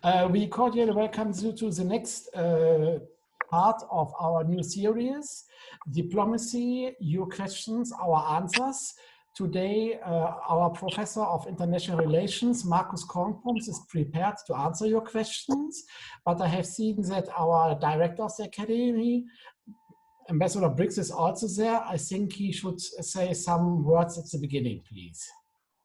We cordially welcome you to the next part of our new series, Diplomacy, Your Questions, Our Answers. Today, our Professor of International Relations, Markus Kornprobst, is prepared to answer your questions, but I have seen that our Director of the Academy, Ambassador Briggs, is also there. I think he should say some words at the beginning, please.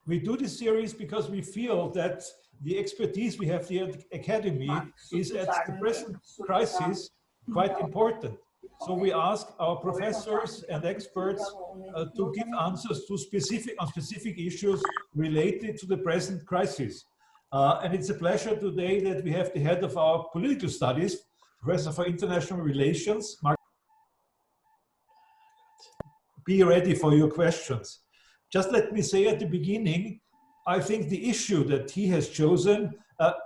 We do this series because we feel that the expertise we have here at the Academy is at the present crisis quite important. So we ask our professors and experts to give answers to specific issues related to the present crisis. And it's a pleasure today that we have the head of our political studies, Professor for International Relations. Be ready for your questions. Just let me say at the beginning, I think the issue that he has chosen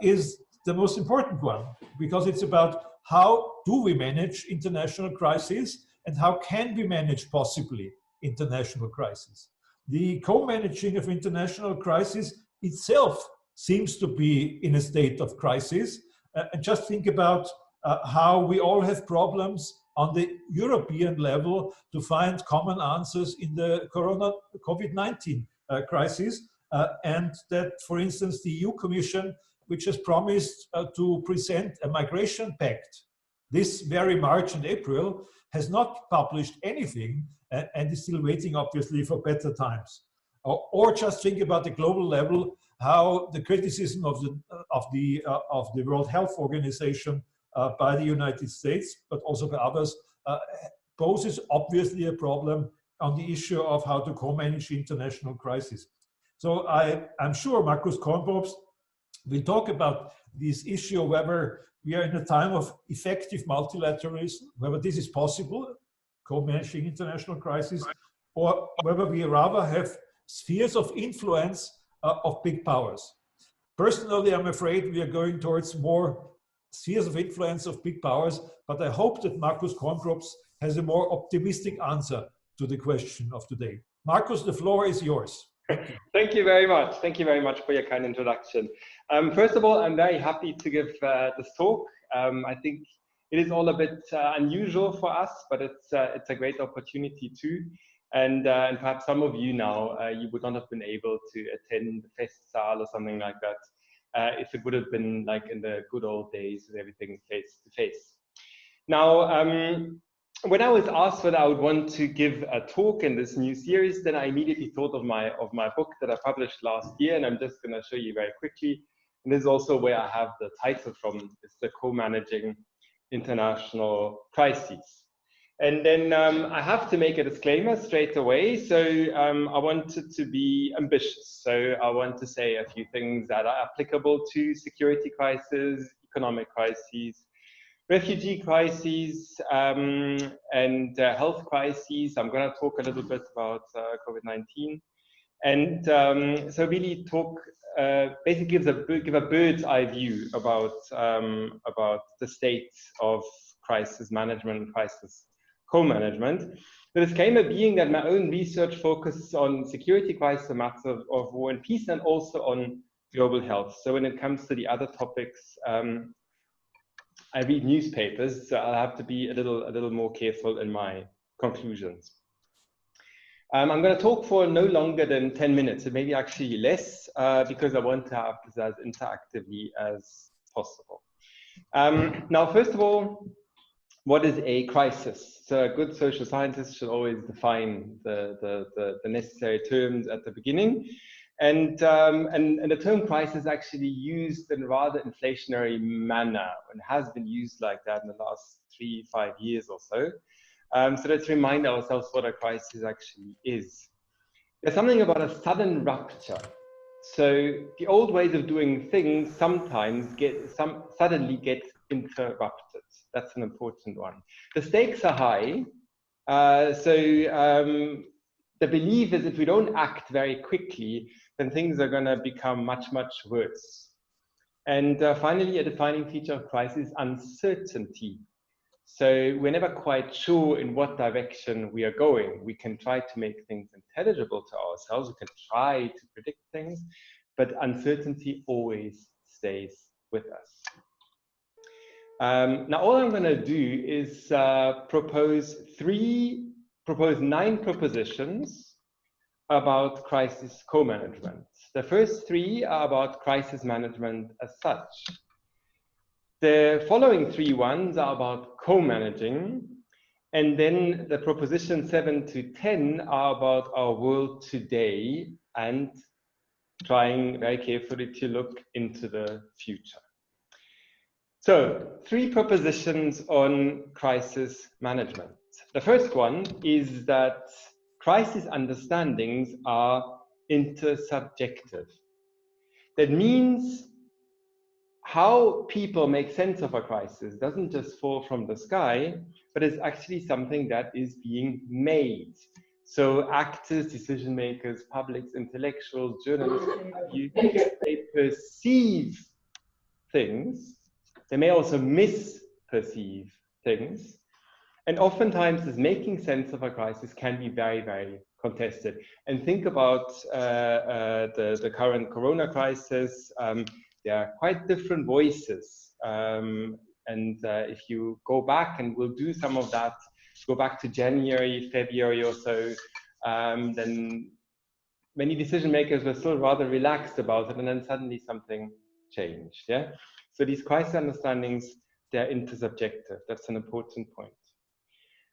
is the most important one, because it's about how do we manage international crises and how can we manage possibly international crises. The co-managing of international crisis itself seems to be in a state of crisis. And just think about how we all have problems on the European level to find common answers in the COVID-19 crisis. And that, for instance, the EU Commission, which has promised to present a migration pact this very March and April, has not published anything and is still waiting, obviously, for better times. Or just think about the global level, how the criticism of the World Health Organization by the United States, but also by others, poses obviously a problem on the issue of how to co-manage international crisis. So I'm sure Markus Kornprobst will talk about this issue, whether we are in a time of effective multilateralism, whether this is possible, co-managing international crisis, or whether we rather have spheres of influence of big powers. Personally, I'm afraid we are going towards more spheres of influence of big powers, but I hope that Markus Kornprobst has a more optimistic answer to the question of today. Markus, the floor is yours. Thank you. Thank you very much. Thank you very much for your kind introduction. First of all, I'm very happy to give this talk. I think it is all a bit unusual for us, but it's a great opportunity too. And perhaps some of you now, you would not have been able to attend the Festsaal or something like that if it would have been like in the good old days with everything face to face. Now, when I was asked whether I would want to give a talk in this new series, then I immediately thought of my book that I published last year, and I'm just going to show you very quickly. And this is also where I have the title from. It's the Co-Managing International Crises. And then I have to make a disclaimer straight away. So I wanted to be ambitious. So I want to say a few things that are applicable to security crises, economic crises, refugee crises, and health crises. I'm going to talk a little bit about COVID-19. And so really talk, basically give a bird's eye view about the state of crisis management, crisis co-management. The disclaimer being that my own research focuses on security crisis, matters of war and peace, and also on global health. So when it comes to the other topics, I read newspapers, so I'll have to be a little more careful in my conclusions. I'm going to talk for no longer than 10 minutes, and maybe actually less, because I want to have this as interactively as possible. Now, first of all, what is a crisis? So a good social scientist should always define the necessary terms at the beginning. And the term crisis is actually used in a rather inflationary manner and has been used like that in the last 3-5 years or so. So let's remind ourselves what a crisis actually is. There's something about a sudden rupture. So the old ways of doing things sometimes suddenly get interrupted. That's an important one. The stakes are high. The belief is if we don't act very quickly, then things are going to become much, much worse. And finally, a defining feature of crisis is uncertainty. So we're never quite sure in what direction we are going. We can try to make things intelligible to ourselves. We can try to predict things, but uncertainty always stays with us. Now, all I'm going to do is propose 9 propositions about crisis co-management. The first 3 are about crisis management as such. The following 3 ones are about co-managing, and then the proposition 7 to 10 are about our world today and trying very carefully to look into the future. So, 3 propositions on crisis management. The first one is that crisis understandings are intersubjective. That means how people make sense of a crisis doesn't just fall from the sky, but it's actually something that is being made. So actors, decision makers, publics, intellectuals, journalists, they perceive things. They may also misperceive things. And oftentimes this making sense of a crisis can be very, very contested. And think about the current corona crisis. There are quite different voices. If you go back, and we'll do some of that, go back to January, February or so, then many decision makers were still rather relaxed about it, and then suddenly something changed. Yeah. So these crisis understandings, they're intersubjective. That's an important point.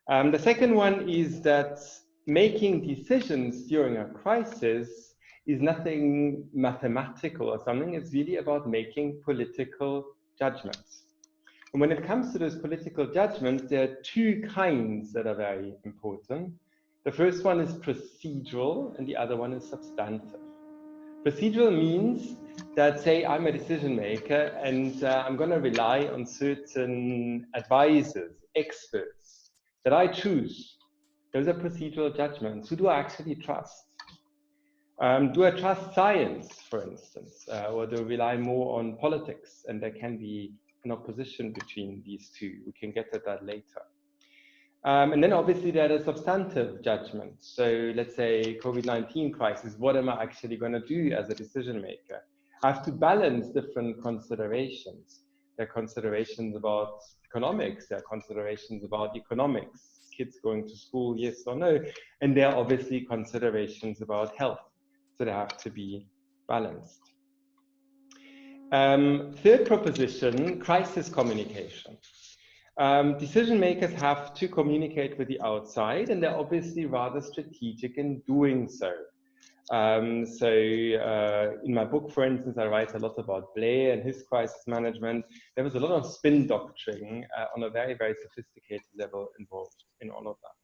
The second one is that making decisions during a crisis is nothing mathematical or something. It's really about making political judgments. And when it comes to those political judgments, there are 2 kinds that are very important. The first one is procedural, and the other one is substantive. Procedural means that, say, I'm a decision maker, and I'm going to rely on certain advisors, experts that I choose. Those are procedural judgments. Who do I actually trust? Do I trust science, for instance, or do I rely more on politics? And there can be an opposition between these 2. We can get to that later. And then obviously there are substantive judgments. So let's say COVID-19 crisis, what am I actually going to do as a decision maker? I have to balance different considerations. There are considerations about economics, there are considerations about economics, kids going to school, yes or no, and there are obviously considerations about health. So they have to be balanced. Third proposition, crisis communication. Decision makers have to communicate with the outside, and they're obviously rather strategic in doing so. In my book, for instance, I write a lot about Blair and his crisis management. There was a lot of spin doctoring on a very, very sophisticated level involved in all of that.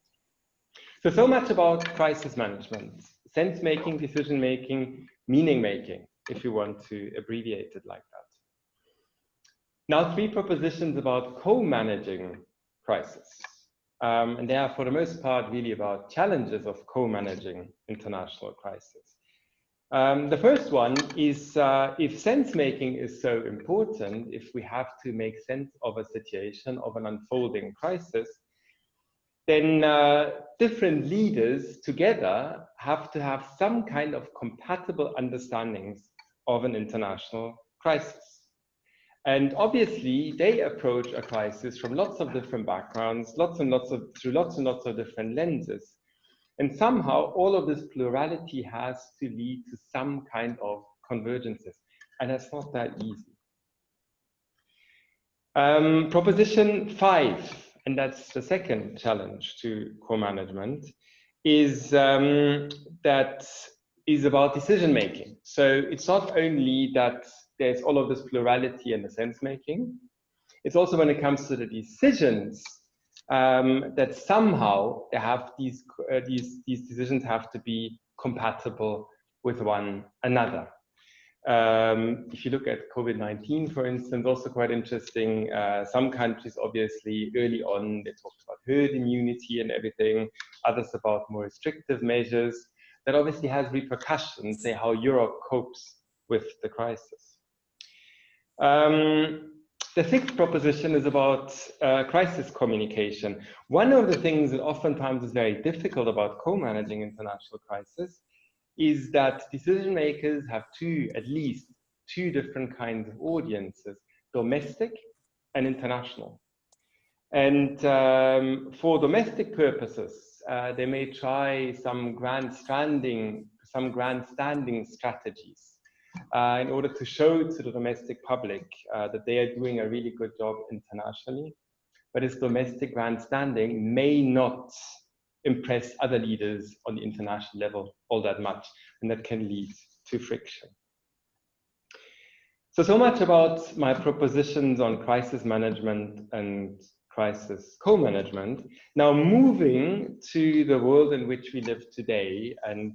So much about crisis management, sense-making, decision-making, meaning-making, if you want to abbreviate it like that. Now, 3 propositions about co-managing crisis. And they are, for the most part, really about challenges of co-managing international crisis. The first one is if sense-making is so important, if we have to make sense of a situation, of an unfolding crisis, then different leaders together have to have some kind of compatible understandings of an international crisis. And obviously, they approach a crisis from lots of different backgrounds, through lots and lots of different lenses. And somehow, all of this plurality has to lead to some kind of convergences. And that's not that easy. Proposition 5, and that's the second challenge to co-management, is that is about decision making. So it's not only that there's all of this plurality and the sense making, it's also when it comes to the decisions that somehow they have these decisions have to be compatible with one another. If you look at COVID-19, for instance, also quite interesting. Some countries, obviously, early on, they talked about herd immunity and everything, others about more restrictive measures. That obviously has repercussions, say, how Europe copes with the crisis. The 6th proposition is about crisis communication. One of the things that oftentimes is very difficult about co-managing international crisis is that decision makers have at least two different kinds of audiences. domestic and international. And for domestic purposes, they may try some grandstanding strategies in order to show to the domestic public that they are doing a really good job internationally. But this domestic grandstanding may not impress other leaders on the international level all that much, and that can lead to friction. So much about my propositions on crisis management and crisis co-management. Now moving to the world in which we live today and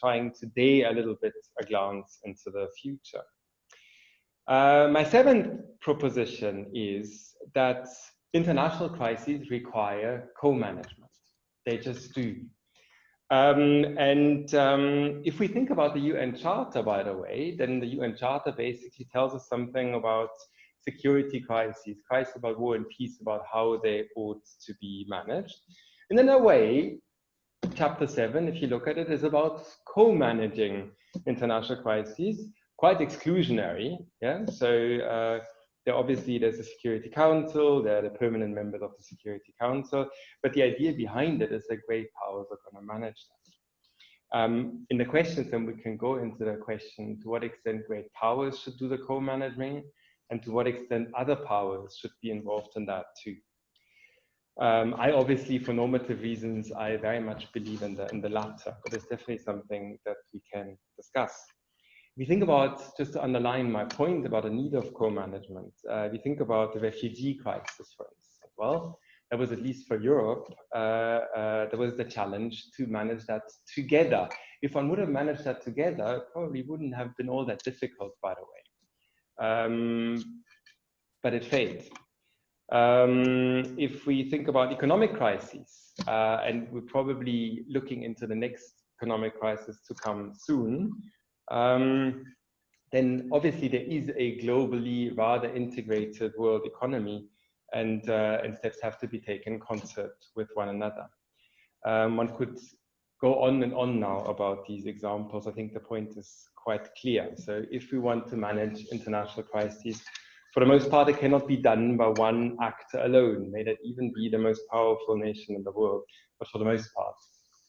trying today a little bit a glance into the future. My seventh proposition is that international crises require co-management. They just do. If we think about the UN Charter, by the way, then the UN Charter basically tells us something about security crises, crises about war and peace, about how they ought to be managed. And in a way, Chapter 7, if you look at it, is about co-managing international crises, quite exclusionary. Yeah, so there's a Security Council, there are the permanent members of the Security Council, but the idea behind it is that great powers are going to manage that. In the questions, then we can go into the question to what extent great powers should do the co-managing, and to what extent other powers should be involved in that too. I obviously, for normative reasons, I very much believe in the latter, but it's definitely something that we can discuss. If we think about, just to underline my point about the need of co-management, we think about the refugee crisis, for instance. Well, that was, at least for Europe, there was the challenge to manage that together. If one would have managed that together, it probably wouldn't have been all that difficult, by the way. But it failed. If we think about economic crises, and we're probably looking into the next economic crisis to come soon, then obviously there is a globally rather integrated world economy, and steps have to be taken in concert with one another. One could go on and on now about these examples. I think the point is quite clear. So if we want to manage international crises, for the most part, it cannot be done by one actor alone, may that even be the most powerful nation in the world. But for the most part,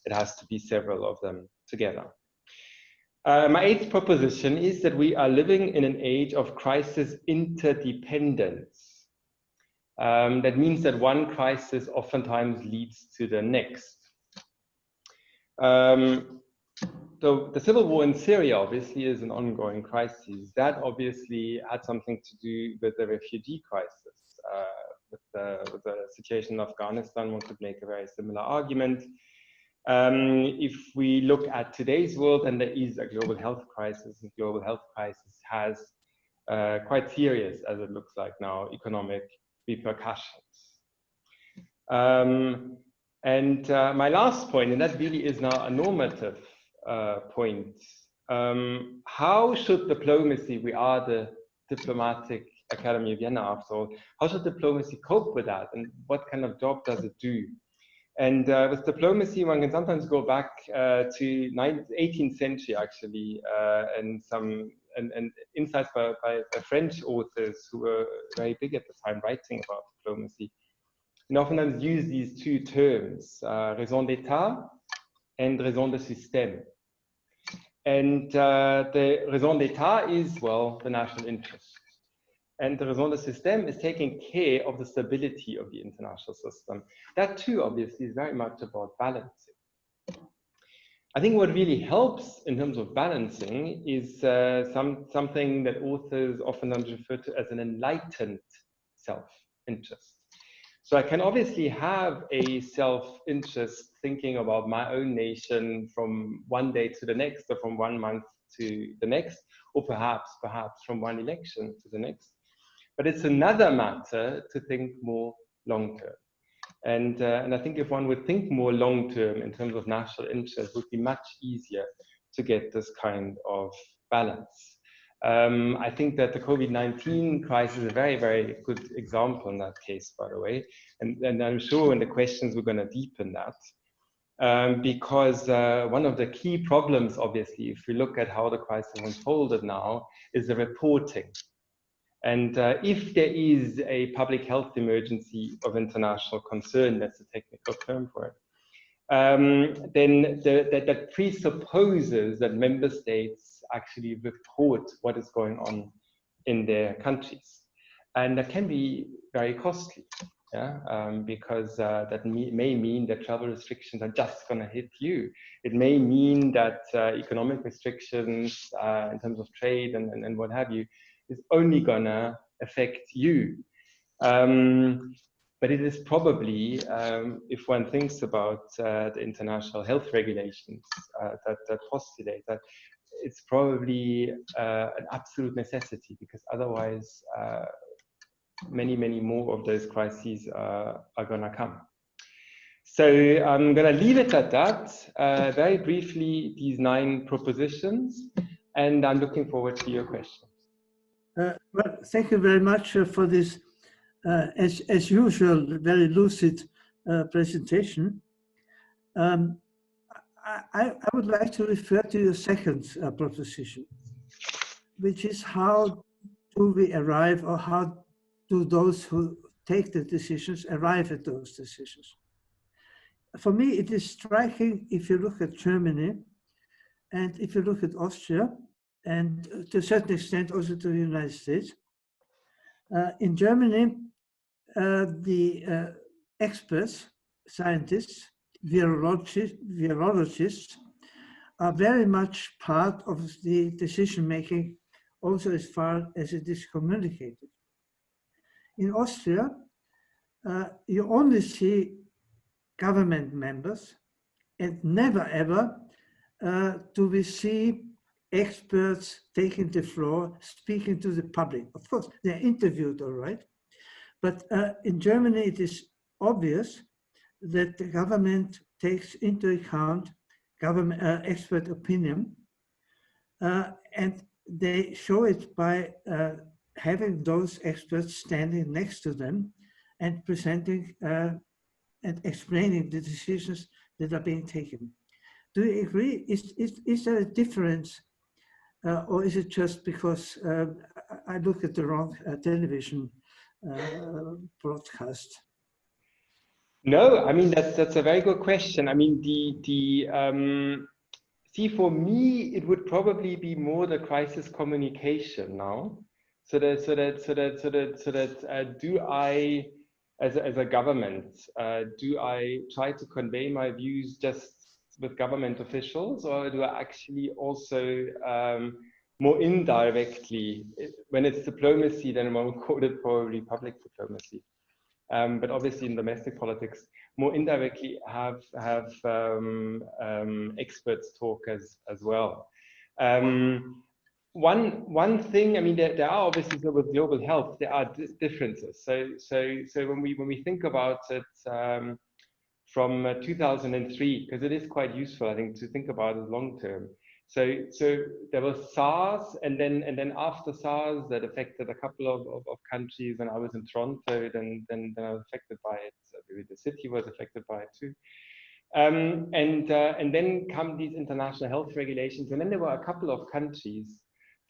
it has to be several of them together. My eighth proposition is that we are living in an age of crisis interdependence. That means that one crisis oftentimes leads to the next. The civil war in Syria obviously is an ongoing crisis. That obviously had something to do with the refugee crisis. With the situation in Afghanistan, one could make a very similar argument. If we look at today's world, and there is a global health crisis, and global health crisis has quite serious, as it looks like now, economic repercussions. My last point, and that really is now a normative point. How should diplomacy, we are the Diplomatic Academy of Vienna after all, how should diplomacy cope with that, and what kind of job does it do? And with diplomacy, one can sometimes go back to 18th century actually, and insights by French authors who were very big at the time writing about diplomacy, and oftentimes use these two terms, raison d'etat and raison de système. And the raison d'etat is, well, the national interest. And the raison de système is taking care of the stability of the international system. That too, obviously, is very much about balancing. I think what really helps in terms of balancing is something that authors often refer to as an enlightened self-interest. So I can obviously have a self-interest thinking about my own nation from one day to the next, or from 1 month to the next, or perhaps from one election to the next. But it's another matter to think more long-term. And I think if one would think more long-term in terms of national interest, it would be much easier to get this kind of balance. I think that the COVID-19 crisis is a very, very good example in that case, by the way. And I'm sure in the questions we're going to deepen that. Because one of the key problems, obviously, if we look at how the crisis unfolded now, is the reporting. And if there is a public health emergency of international concern, that's the technical term for it, then that presupposes that member states actually report what is going on in their countries. And that can be very costly, yeah? Because that may mean that travel restrictions are just going to hit you. It may mean that economic restrictions in terms of trade and what have you is only going to affect you. But it is probably, if one thinks about the international health regulations that postulate that, it's probably an absolute necessity, because otherwise many more of those crises are going to come. So I'm going to leave it at that. Very briefly, these 9 propositions, and I'm looking forward to your questions. Well, thank you very much for this, as usual, very lucid presentation. I would like to refer to your second proposition, which is how do we arrive, or how do those who take the decisions arrive at those decisions? For me, it is striking if you look at Germany, and if you look at Austria, and to a certain extent also to the United States. In Germany, the experts, scientists, virologists are very much part of the decision-making, also as far as it is communicated. In Austria, you only see government members, and never ever do we see experts taking the floor, speaking to the public. Of course, they're interviewed, all right. But in Germany, it is obvious that the government takes into account government expert opinion, and they show it by having those experts standing next to them and presenting and explaining the decisions that are being taken. Do you agree? Is there a difference, or is it just because I look at the wrong television broadcast? No, I mean that's a very good question. I mean see, for me it would probably be more the crisis communication now. So that do I, as a government, do I try to convey my views just with government officials, or do I actually also more indirectly, when it's diplomacy, then one would call it probably public diplomacy. But obviously in domestic politics, more indirectly have experts talk as well. One thing, I mean, there are obviously with global health, there are differences. So when we think about it from 2003, because it is quite useful, I think, to think about it long term. So there was SARS, and then after SARS, that affected a couple of countries. When I was in Toronto, then I was affected by it. So the city was affected by it too. And then come these international health regulations, and then there were a couple of countries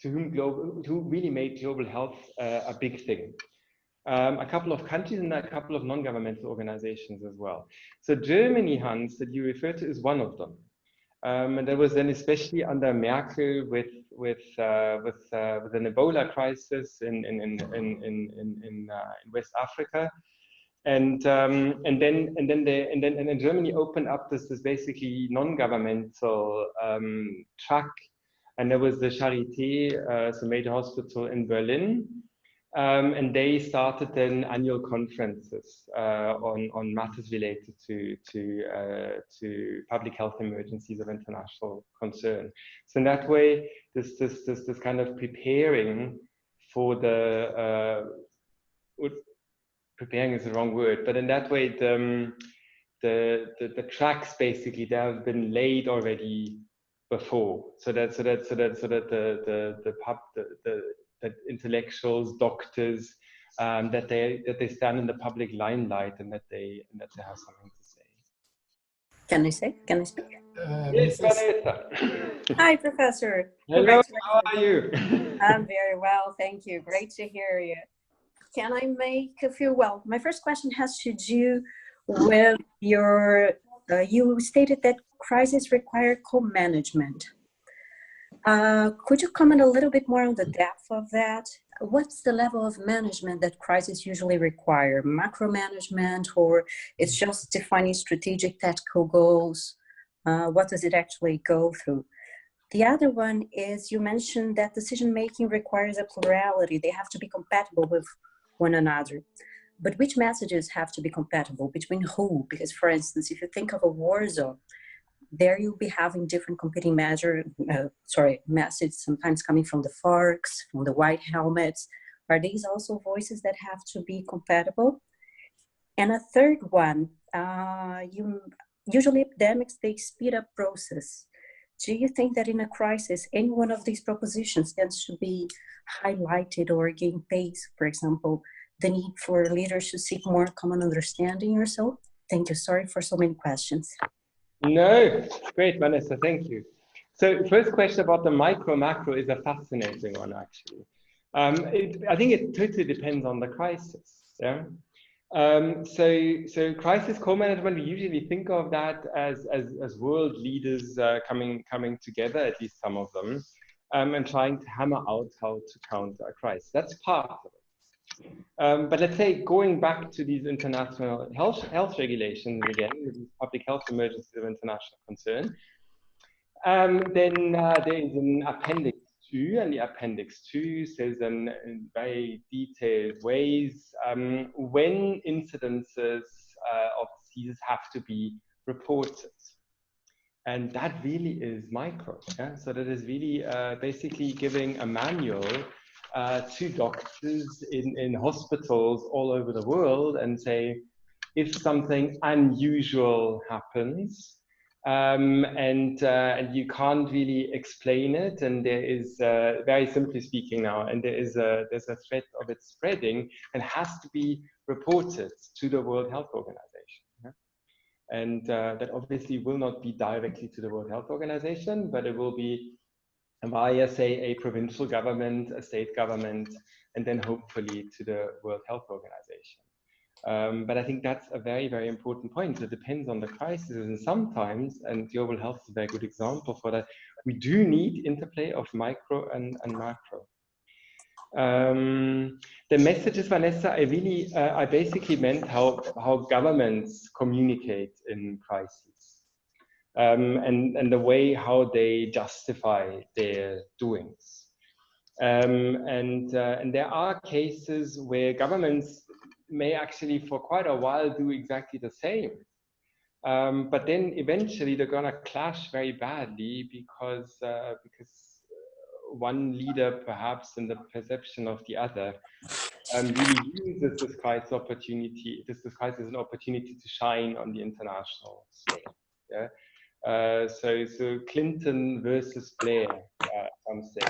to who really made global health a big thing. A couple of countries and a couple of non-governmental organizations as well. So Germany, Hans, that you refer to, is one of them. And that was then especially under Merkel with an Ebola crisis in West Africa, and then Germany opened up this basically non-governmental track, and there was the Charité, so major hospital in Berlin. And they started then annual conferences on matters related to public health emergencies of international concern. So in that way, this kind of preparing for preparing is the wrong word, but in that way, the tracks basically they have been laid already before, so that that intellectuals, doctors, that they stand in the public limelight, and that they have something to say. Can I speak? Yes, Mrs. Vanessa. Hi, Professor. Hello, how are you? I'm very well, thank you. Great to hear you. Can I make a few, well, my first question has to do with your, you stated that crises require co-management. Could you comment a little bit more on the depth of that? What's the level of management that crises usually require? Macro management, or it's just defining strategic tactical goals? What does it actually go through? The other one is you mentioned that decision-making requires a plurality. They have to be compatible with one another. But which messages have to be compatible? Between who? Because, for instance, if you think of a war zone, there you'll be having different competing messages, sometimes coming from the FARCs, from the white helmets. Are these also voices that have to be compatible? And a third one, usually epidemics, they speed up process. Do you think that in a crisis, any one of these propositions tends to be highlighted or gain pace? For example, the need for leaders to seek more common understanding or so? Thank you. Sorry for so many questions. No, great, Vanessa, thank you. So first question about the micro-macro is a fascinating one, actually. I think it totally depends on the crisis. Yeah. So crisis co-management, we usually think of that as world leaders coming together, at least some of them, and trying to hammer out how to counter a crisis. That's part of it. But let's say going back to these international health regulations again, these public health emergencies of international concern, then there is an appendix 2, and the appendix 2 says in very detailed ways when incidences of diseases have to be reported. And that really is micro. Yeah? So that is really basically giving a manual to doctors in hospitals all over the world and say, if something unusual happens, and you can't really explain it, and there is, very simply speaking now, and there's a threat of it spreading, and has to be reported to the World Health Organization. Yeah? And that obviously will not be directly to the World Health Organization, but it will be via, say, a provincial government, a state government, and then hopefully to the World Health Organization. But I think that's a very, very important point. It depends on the crisis, and sometimes, and global health is a very good example for that, we do need interplay of micro and macro. The messages, Vanessa, I basically meant how governments communicate in crises, and the way how they justify their doings. And there are cases where governments may actually for quite a while do exactly the same. But then eventually they're gonna clash very badly because one leader, perhaps in the perception of the other, really uses this crisis as an opportunity to shine on the international stage. Yeah? So Clinton versus Blair, some say,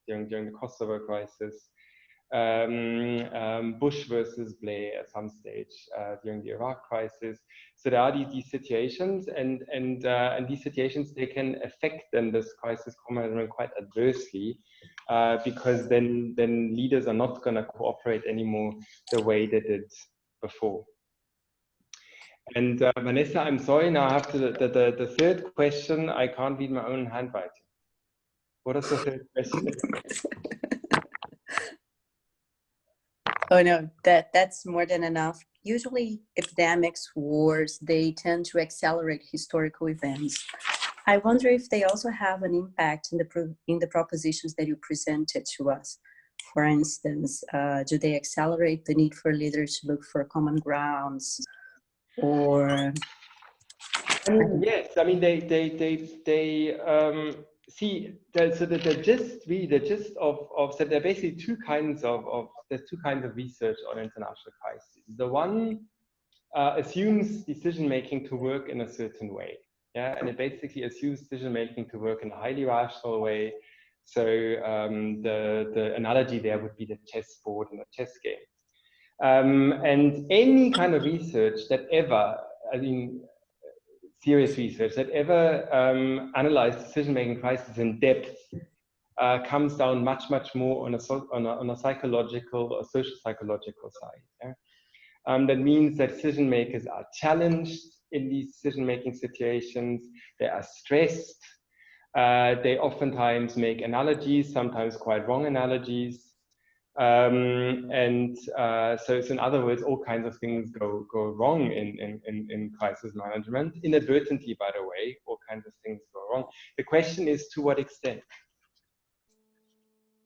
during the Kosovo crisis, Bush versus Blair at some stage during the Iraq crisis. So there are these situations, and these situations, they can affect then this crisis management quite adversely, because then leaders are not going to cooperate anymore the way they did before. And Vanessa, I'm sorry, now I have to, the third question, I can't read my own handwriting. What is the third question? Oh no, that's more than enough. Usually epidemics, wars, they tend to accelerate historical events. I wonder if they also have an impact in the propositions that you presented to us. For instance, do they accelerate the need for leaders to look for common grounds, or? Yes, I mean they see. So the gist of so there are basically there's two kinds of research on international crises. The one assumes decision making to work in a certain way. Yeah, and it basically assumes decision making to work in a highly rational way. So the analogy there would be the chessboard in a chess game. And any kind of research that ever, I mean, serious research that ever analyzed decision-making crisis in depth comes down much more on a psychological or social psychological side. Yeah? That means that decision makers are challenged in these decision-making situations. They are stressed. They oftentimes make analogies, sometimes quite wrong analogies. So in other words, all kinds of things go wrong in crisis management. Inadvertently, by the way, all kinds of things go wrong. The question is, to what extent?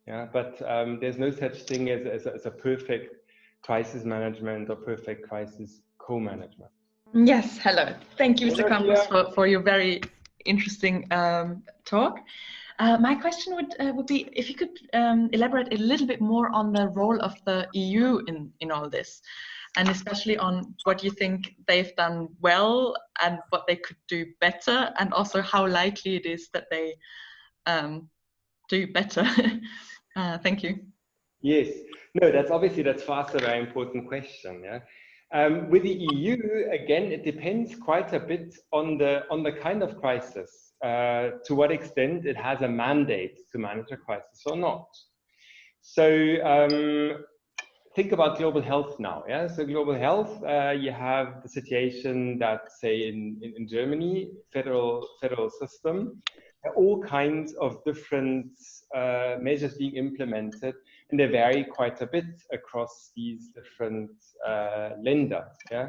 Yeah, but there's no such thing as a perfect crisis management or perfect crisis co-management. Yes, hello. Thank you, Mr. Kornprobst, for your very interesting talk. My question would be if you could elaborate a little bit more on the role of the EU in all this, and especially on what you think they've done well and what they could do better, and also how likely it is that they do better. Thank you. Yes, no, that's for us a very important question. Yeah. With the EU, again, it depends quite a bit on the kind of crisis, to what extent it has a mandate to manage a crisis or not. So think about global health now. Yeah, so global health, you have the situation that, say, in Germany, federal system, all kinds of different measures being implemented, and they vary quite a bit across these different Länder. Yeah?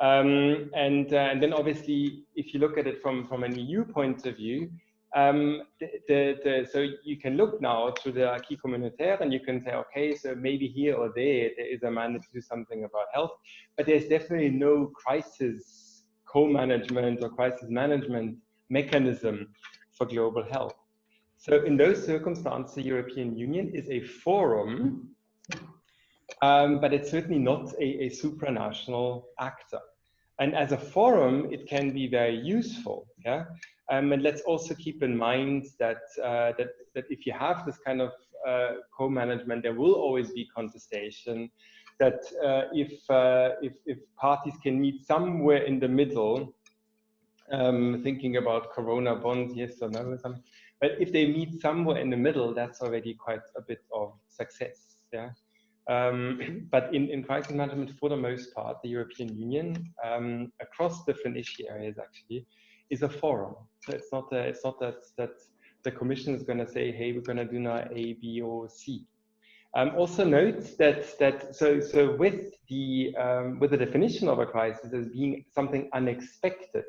And then obviously, if you look at it from an EU point of view, so you can look now to the acquis communautaire and you can say, okay, so maybe here or there is a mandate to do something about health, but there's definitely no crisis co-management or crisis management mechanism for global health. So in those circumstances, the European Union is a forum, but it's certainly not a supranational actor. And as a forum, it can be very useful. Yeah. And let's also keep in mind that that if you have this kind of co-management, there will always be contestation. That if parties can meet somewhere in the middle, thinking about Corona bonds, yes or no, or something. But if they meet somewhere in the middle, that's already quite a bit of success. Yeah. But in crisis management, for the most part, the European Union, across different issue areas, actually, is a forum. So it's not that the Commission is going to say, hey, we're going to do now A, B, or C. Also note that so with the definition of a crisis as being something unexpected,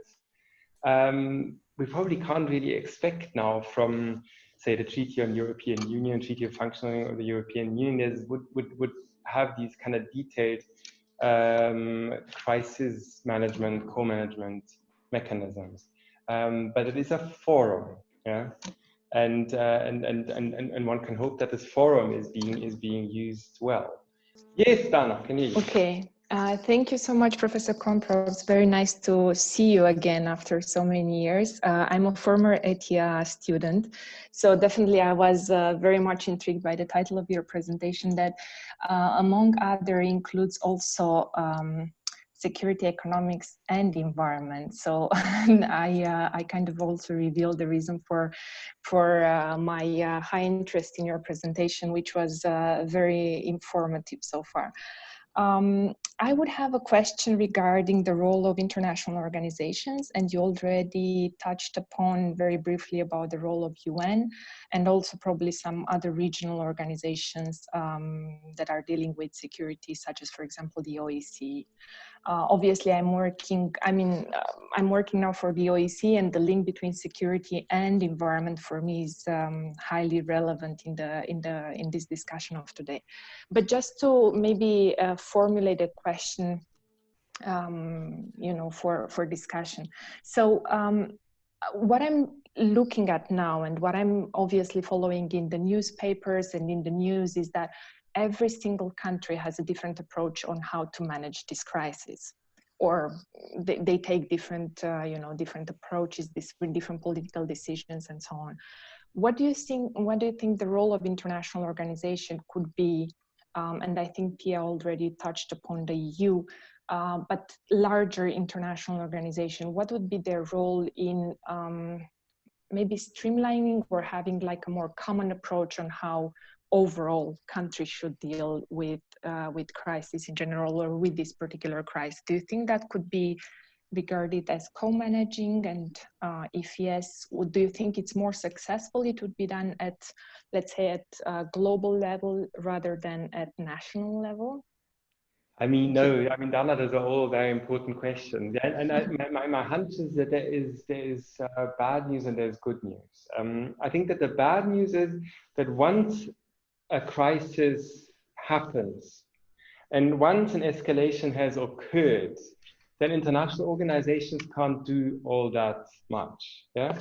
we probably can't really expect now from, say, the Treaty on European Union, Treaty of Functioning of the European Union, would have these kind of detailed crisis management, co-management mechanisms. But it is a forum, yeah, and one can hope that this forum is being used well. Yes, Dana, can you? Okay. Thank you so much, Professor Kornprobst. It's very nice to see you again after so many years. I'm a former ETIA student, so definitely I was very much intrigued by the title of your presentation that, among other, includes also security, economics, and environment. So I kind of also revealed the reason for my high interest in your presentation, which was very informative so far. I would have a question regarding the role of international organizations, and you already touched upon very briefly about the role of UN and also probably some other regional organizations that are dealing with security, such as, for example, the OEC. Obviously, I'm working now for the OEC, and the link between security and environment for me is highly relevant in this discussion of today. But just to maybe formulate a question, for discussion. So what I'm looking at now, and what I'm obviously following in the newspapers and in the news, is that every single country has a different approach on how to manage this crisis, or they take different, different approaches, different political decisions, and so on. What do you think the role of international organization could be? And I think Pia already touched upon the EU. but larger international organization, what would be their role in maybe streamlining or having like a more common approach on how overall countries should deal with crisis in general, or with this particular crisis? Do you think that could be regarded as co-managing? And if yes, do you think it's more successful it would be done at, let's say, at a global level rather than at national level? I mean, no, I mean, Dana, those are all very important questions. And my hunch is that there is bad news and there's good news. I think that the bad news is that once a crisis happens and once an escalation has occurred, then international organizations can't do all that much. Yeah.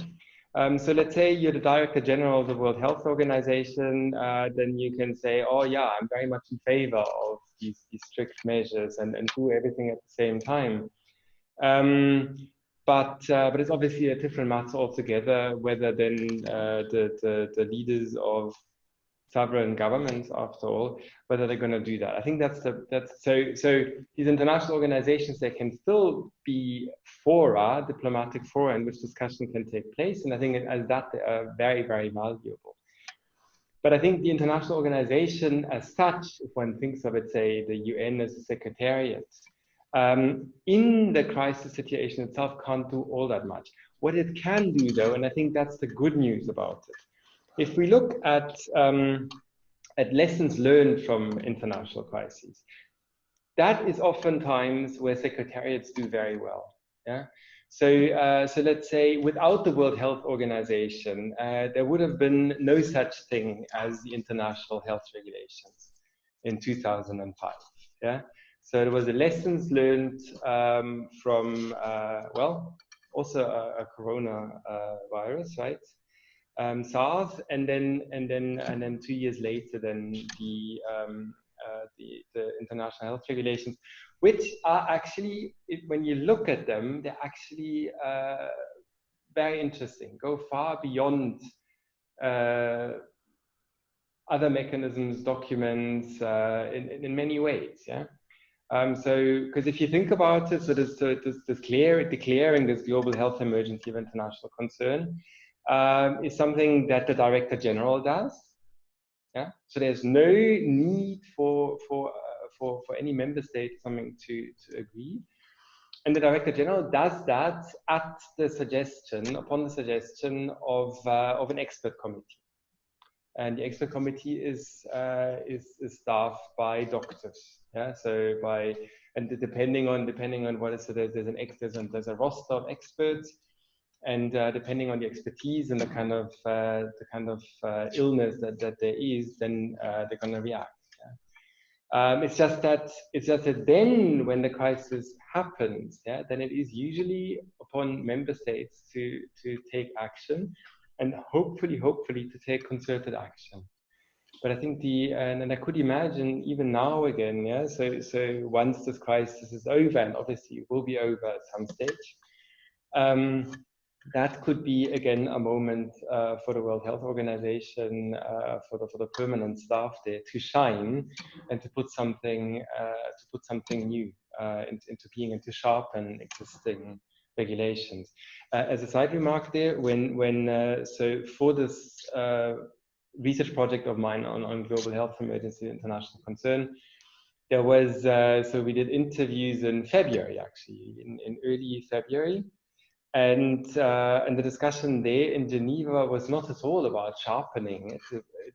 So let's say you're the Director General of the World Health Organization, then you can say, oh yeah, I'm very much in favor of these strict measures and do everything at the same time. But it's obviously a different matter altogether whether then the leaders of sovereign governments, after all, whether they're going to do that. I think so these international organizations, they can still be fora, diplomatic fora, in which discussion can take place, and I think as that they are very, very valuable. But I think the international organization as such, if one thinks of it, say the UN as a secretariat, in the crisis situation itself can't do all that much. What it can do though, and I think that's the good news about it, if we look at lessons learned from international crises, that is oftentimes where secretariats do very well. Yeah. So let's say without the World Health Organization, there would have been no such thing as the international health regulations in 2005. Yeah. So there was a lessons learned from well, also a corona virus, right? SARS, and then 2 years later, then the international health regulations, which are actually, when you look at them, they're actually very interesting, go far beyond other mechanisms, documents, in many ways, yeah. So, because if you think about it, so there's declaring this global health emergency of international concern is something that the Director General does. Yeah. So there's no need for any member state something to agree, and the Director General does that at the suggestion, upon the suggestion of an expert committee, and the expert committee is staffed by doctors. Yeah. So depending on what is, so there's a roster of experts. And depending on the expertise and the kind of illness that there is, then they're going to react. Yeah? It's just that then when the crisis happens, yeah, then it is usually upon member states to take action, and hopefully to take concerted action. But I think and I could imagine even now again, yeah. So once this crisis is over, and obviously it will be over at some stage. That could be again a moment for the World Health Organization, for the permanent staff there to shine and to put something new into being, and to sharpen existing regulations. As a side remark there, so for this research project of mine on global health emergency international concern, there was so we did interviews in February, actually, in early February. And the discussion there in Geneva was not at all about sharpening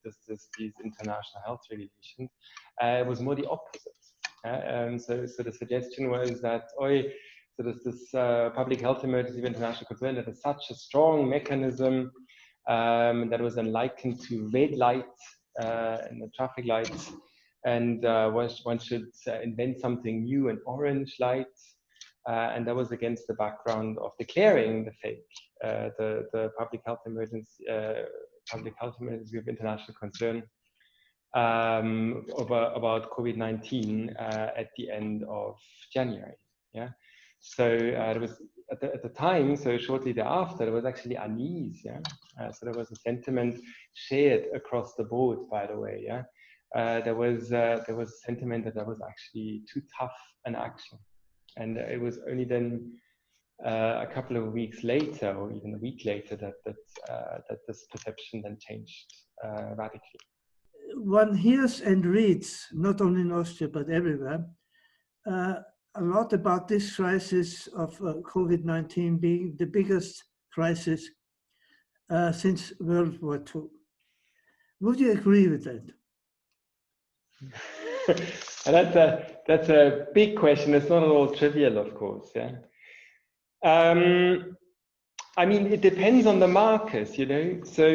these international health regulations. It was more the opposite. So the suggestion was that, so there's this public health emergency of international concern that is such a strong mechanism that was then likened to red lights and the traffic lights, and one should invent something new, an orange light. And that was against the background of declaring the fake, the public health emergency of international concern about COVID-19 at the end of January. Yeah, so it was at the time. So shortly thereafter, there was actually unease. Yeah, so there was a sentiment shared across the board. By the way, yeah, there was a sentiment that was actually too tough an action. And it was only then a couple of weeks later, or even a week later, that this perception then changed radically. One hears and reads, not only in Austria, but everywhere, a lot about this crisis of COVID-19 being the biggest crisis since World War II. Would you agree with that? And that's a big question. It's not at all trivial, of course. Yeah. I mean, it depends on the markers, you know. So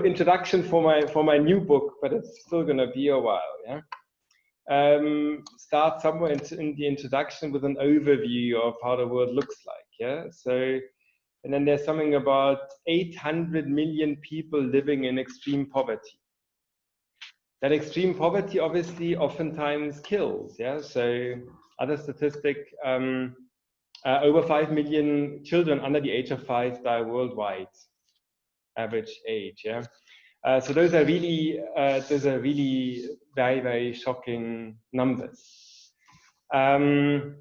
introduction for my new book, but it's still going to be a while. Yeah. Start somewhere in the introduction with an overview of how the world looks like. Yeah. So, and then there's something about 800 million people living in extreme poverty. That extreme poverty obviously oftentimes kills. Yeah. So other statistic, over 5 million children under the age of 5 die worldwide, average age. Yeah. So those are really very, very shocking numbers. On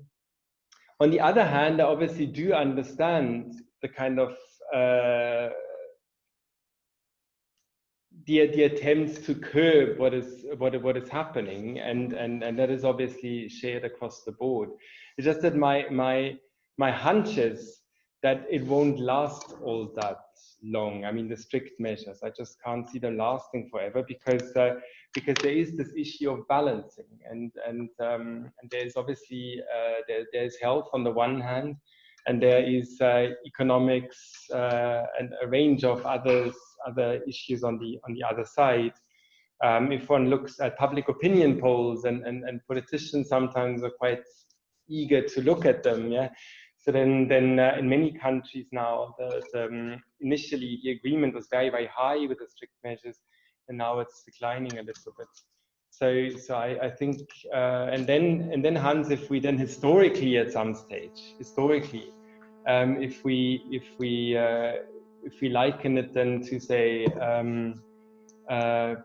the other hand, I obviously do understand the kind of the attempts to curb what is happening, and that is obviously shared across the board. It's just that my hunch is that it won't last all that long. I mean, the strict measures, I just can't see them lasting forever, because there is this issue of balancing, and there's obviously there's health on the one hand, and there is economics and a range of other issues on the other side. If one looks at public opinion polls, and politicians sometimes are quite eager to look at them, yeah. So then in many countries now, initially the agreement was very, very high with the strict measures, and now it's declining a little bit. So I think, and then Hans, if we then historically at some stage, if we liken it then to say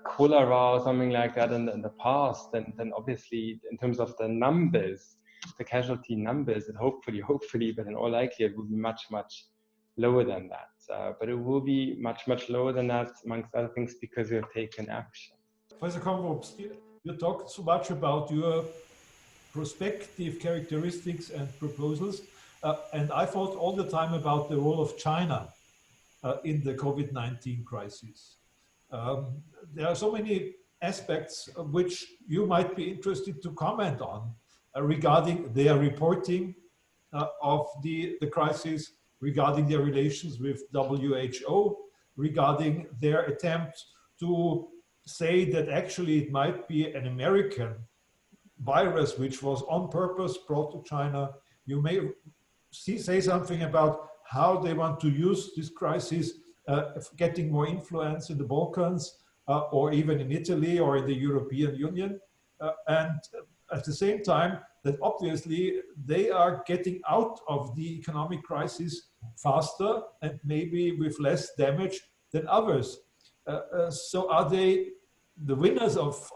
cholera or something like that in the past, then obviously in terms of the numbers, the casualty numbers, and hopefully, but in all likelihood, it will be much lower than that. But it will be much lower than that, amongst other things, because we have taken action. Professor Kornprobst, you talked so much about your prospective characteristics and proposals, and I thought all the time about the role of China in the COVID-19 crisis. There are so many aspects which you might be interested to comment on regarding their reporting of the crisis, regarding their relations with WHO, regarding their attempt to say that actually it might be an American virus which was on purpose brought to China. You may say something about how they want to use this crisis, getting more influence in the Balkans, or even in Italy or in the European Union. And at the same time, that obviously they are getting out of the economic crisis faster and maybe with less damage than others. So are they the winners of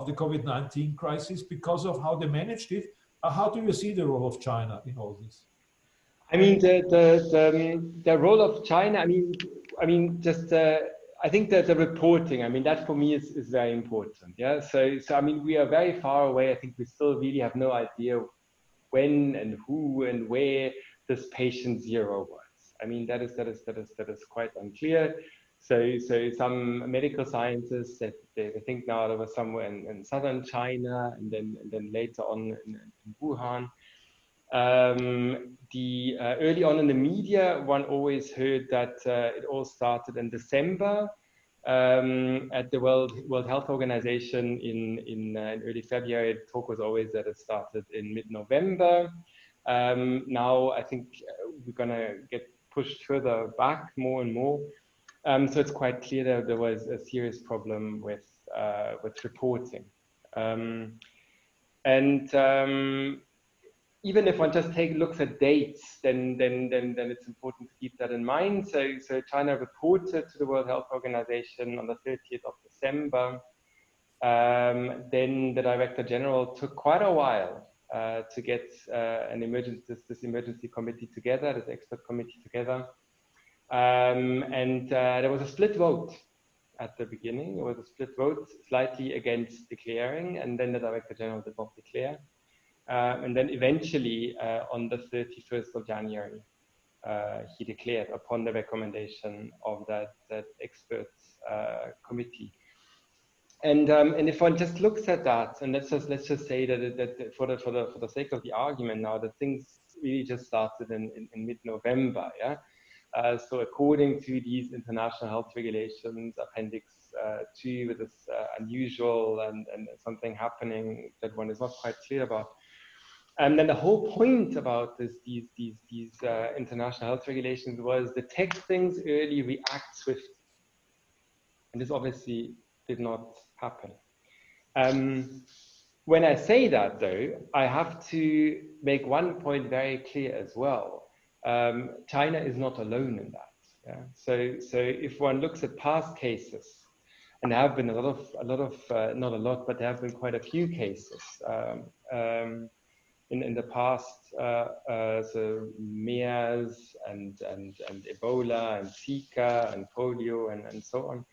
the COVID-19 crisis because of how they managed it? How do you see the role of China in all this? I mean, the role of China, I mean, just I think that the reporting, I mean, that for me is very important. Yeah. So I mean, we are very far away. I think we still really have no idea when and who and where this patient zero was. I mean, that is quite unclear. So some medical scientists that they think now there was somewhere in southern China, and then later on in Wuhan. Early on in the media, one always heard that it all started in December at the World Health Organization in early February. The talk was always that it started in mid-November. Now I think we're gonna get pushed further back more and more. So it's quite clear that there was a serious problem with reporting. Even if one just looks at dates, then it's important to keep that in mind. So China reported to the World Health Organization on the 30th of December then the Director General took quite a while to get this emergency committee together, this expert committee together. And there was a split vote at the beginning. It was a split vote, slightly against declaring, and then the Director General did not declare. And then eventually, on the 31st of January, he declared upon the recommendation of that experts committee. And if one just looks at that, and let's just say that for the sake of the argument now, that things really just started in mid-November, yeah. So according to these international health regulations, Appendix 2, with this unusual and something happening that one is not quite clear about. And then the whole point about these international health regulations was detect things early, react swiftly. And this obviously did not happen. When I say that, though, I have to make one point very clear as well. China is not alone in that. Yeah? So if one looks at past cases, and there have been a lot of not a lot, but there have been quite a few cases in the past, so MERS and Ebola and Zika and polio and so on.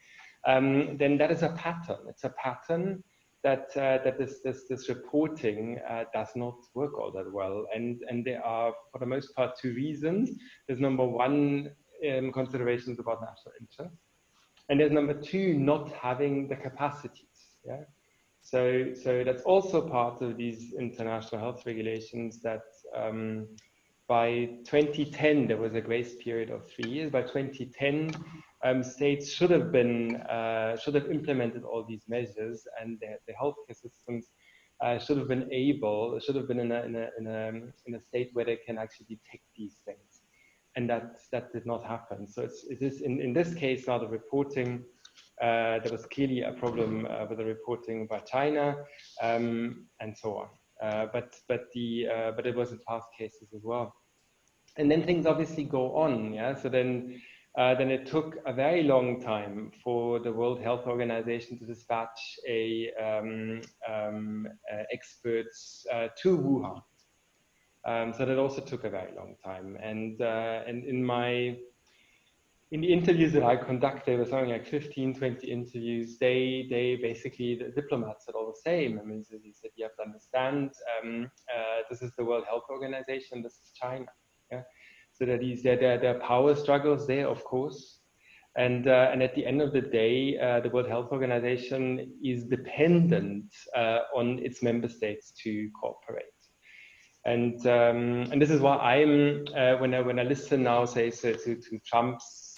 Then that is a pattern. It's a pattern that this reporting does not work all that well, and there are, for the most part, two reasons. There's number one, considerations about national interest, and there's number two, not having the capacities. Yeah. So that's also part of these international health regulations that by 2010, there was a grace period of 3 years. By 2010, states should have implemented all these measures, and the healthcare systems should have been in a state where they can actually detect these things, and that did not happen. So it is in this case now the reporting. There was clearly a problem with the reporting by China, and so on. But it was in past cases as well. And then things obviously go on. Yeah. So then it took a very long time for the World Health Organization to dispatch experts to Wuhan. So that also took a very long time. And in the interviews that I conducted, there were something like 15, 20 interviews. They basically, the diplomats said all the same. I mean, so he said, you have to understand, this is the World Health Organization, this is China. Yeah? So that there are power struggles there, of course. And at the end of the day, the World Health Organization is dependent on its member states to cooperate. And this is why I'm, when I listen now, say, to Trump's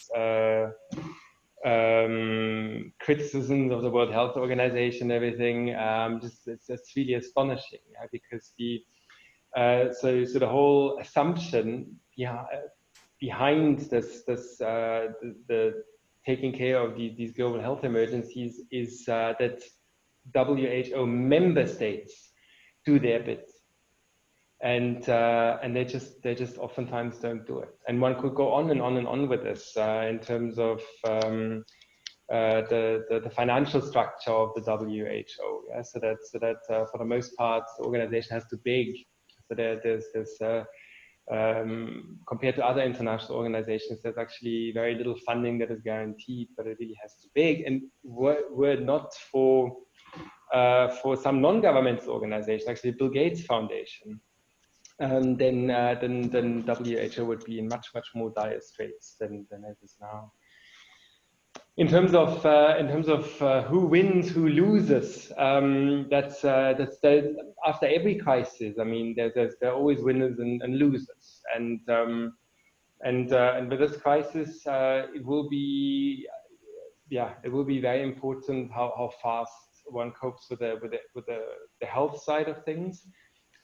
criticisms of the World Health Organization, everything, it's really astonishing, yeah? Because so the whole assumption behind the taking care of these global health emergencies is that WHO member states do their bit. And they just oftentimes don't do it. And one could go on and on and on with this in terms of the financial structure of the WHO. Yeah? So that for the most part, the organization has to beg. So there's compared to other international organizations, there's actually very little funding that is guaranteed, but it really has to beg. And were it not for some non-governmental organizations, actually Bill Gates Foundation, then WHO would be in much more dire straits than it is now. In terms of who wins, who loses, that's after every crisis. I mean, there are always winners and losers, and with this crisis, it will be very important how fast one copes with the health side of things,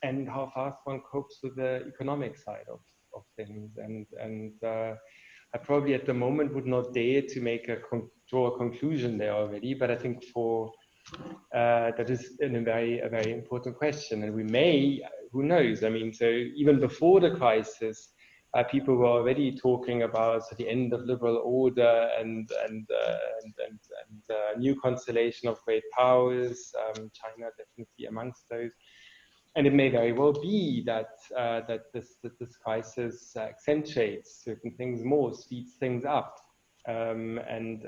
and how fast one copes with the economic side of things. And I probably at the moment would not dare to draw a conclusion there already, but I think that is a very important question. And we may, who knows? I mean, so even before the crisis, people were already talking about the end of liberal order and new constellation of great powers, China definitely amongst those. And it may very well be that this crisis accentuates certain things more, speeds things up, and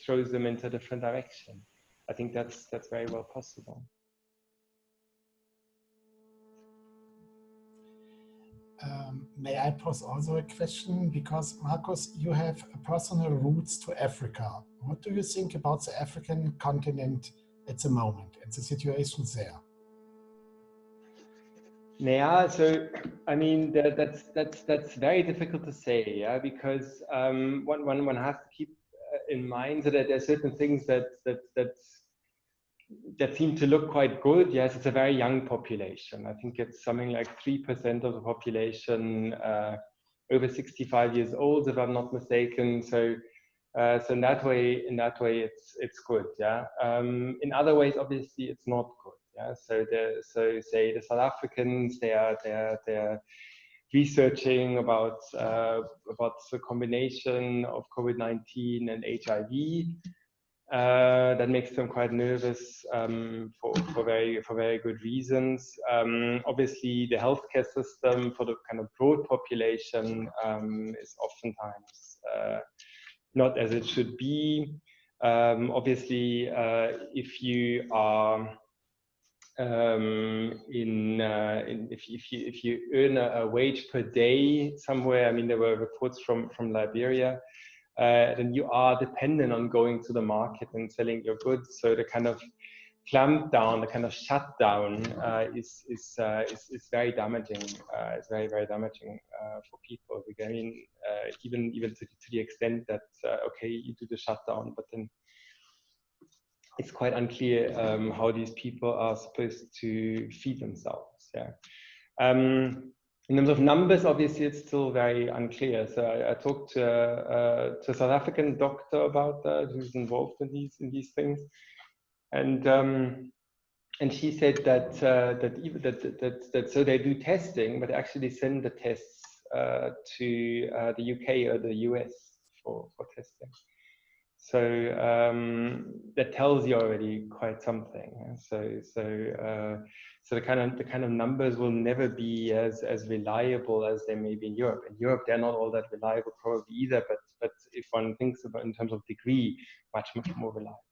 throws them into a different direction. I think that's very well possible. May I pose also a question? Because Markus, you have personal roots to Africa. What do you think about the African continent at the moment and the situation there? Yeah, so I mean that's very difficult to say, yeah, because one has to keep in mind that there are certain things that seem to look quite good. Yes, it's a very young population. I think it's something like 3% of the population over 65 years old, if I'm not mistaken. So in that way, it's good. Yeah. In other ways, obviously, it's not good. Yeah. So say the South Africans, they're researching about the combination of COVID-19 and HIV. That makes them quite nervous for very good reasons. Obviously, the healthcare system for the kind of broad population is oftentimes not as it should be. Obviously, if you are if you earn a wage per day somewhere, I mean, there were reports from Liberia. Then you are dependent on going to the market and selling your goods. So the kind of clamp down, the kind of shutdown is very damaging. It's very damaging for people. I mean, even to the extent that okay, you do the shutdown, but then it's quite unclear how these people are supposed to feed themselves. Yeah. In terms of numbers, obviously, it's still very unclear. So I talked to a South African doctor about that, who's involved in these things, and she said that so they do testing, but actually send the tests to the UK or the US for testing. So that tells you already quite something. So the kind of numbers will never be as reliable as they may be in Europe. In Europe, they're not all that reliable probably either, but if one thinks about in terms of degree, much more reliable.